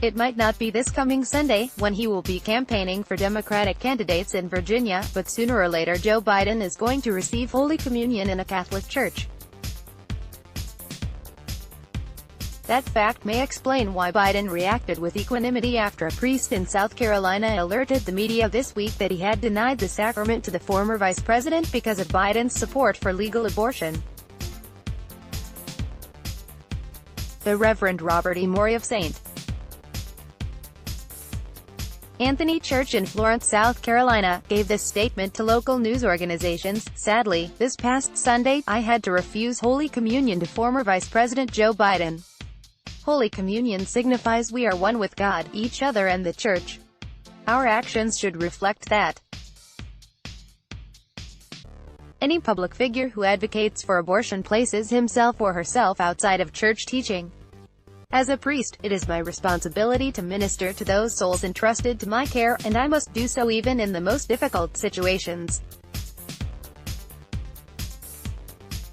It might not be this coming Sunday, when he will be campaigning for Democratic candidates in Virginia, but sooner or later Joe Biden is going to receive Holy Communion in a Catholic church. That fact may explain why Biden reacted with equanimity after a priest in South Carolina alerted the media this week that he had denied the sacrament to the former vice president because of Biden's support for legal abortion. The Reverend Robert E. Morey of St. Anthony Church in Florence, South Carolina, gave this statement to local news organizations. "Sadly, this past Sunday, I had to refuse Holy Communion to former Vice President Joe Biden. Holy Communion signifies we are one with God, each other and the Church. Our actions should reflect that. Any public figure who advocates for abortion places himself or herself outside of church teaching. As a priest, it is my responsibility to minister to those souls entrusted to my care, and I must do so even in the most difficult situations.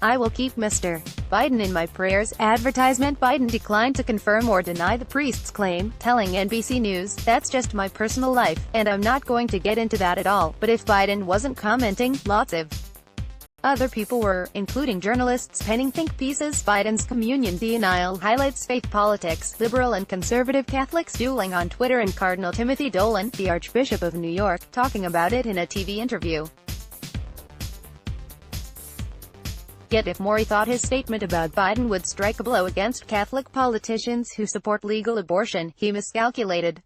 I will keep Mr. Biden in my prayers." Advertisement. Biden declined to confirm or deny the priest's claim, telling NBC News, "That's just my personal life, and I'm not going to get into that at all." But if Biden wasn't commenting, lots of other people were, including journalists penning think pieces. Biden's communion denial highlights faith politics, liberal and conservative Catholics dueling on Twitter, and Cardinal Timothy Dolan, the Archbishop of New York, talking about it in a TV interview. Yet if Morey thought his statement about Biden would strike a blow against Catholic politicians who support legal abortion, he miscalculated.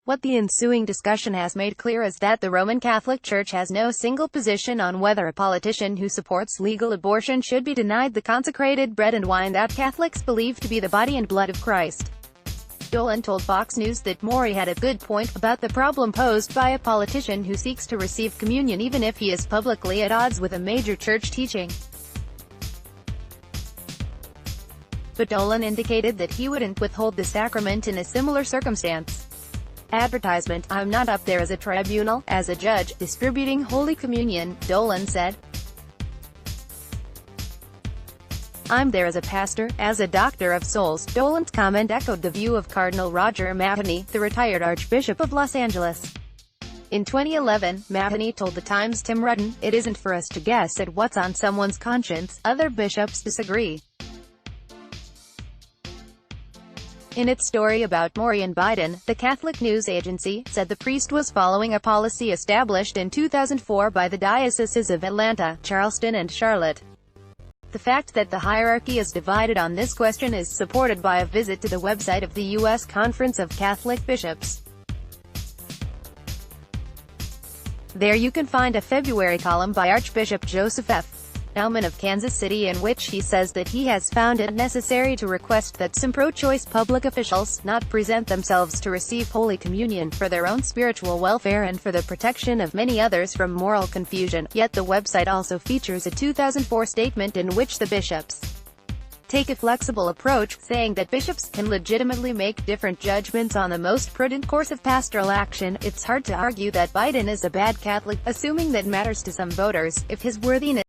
What the ensuing discussion has made clear is that the Roman Catholic Church has no single position on whether a politician who supports legal abortion should be denied the consecrated bread and wine that Catholics believe to be the body and blood of Christ. Dolan told Fox News that Morey had a good point about the problem posed by a politician who seeks to receive communion even if he is publicly at odds with a major church teaching. But Dolan indicated that he wouldn't withhold the sacrament in a similar circumstance. Advertisement. "I'm not up there as a tribunal, as a judge, distributing Holy Communion," Dolan said. "I'm there as a pastor, as a doctor of souls." Dolan's comment echoed the view of Cardinal Roger Matheny, the retired Archbishop of Los Angeles. In 2011, Matheny told The Times' Tim Rudden, "It isn't for us to guess at what's on someone's conscience." Other bishops disagree. In its story about Morey and Biden, the Catholic news agency said the priest was following a policy established in 2004 by the dioceses of Atlanta, Charleston and Charlotte. The fact that the hierarchy is divided on this question is supported by a visit to the website of the U.S. Conference of Catholic Bishops. There you can find a February column by Archbishop Joseph F. Naumann of Kansas City in which he says that he has found it necessary to request that some pro-choice public officials not present themselves to receive Holy Communion for their own spiritual welfare and for the protection of many others from moral confusion. Yet the website also features a 2004 statement in which the bishops take a flexible approach, saying that bishops can legitimately make different judgments on the most prudent course of pastoral action. It's hard to argue that Biden is a bad Catholic, assuming that matters to some voters, if his worthiness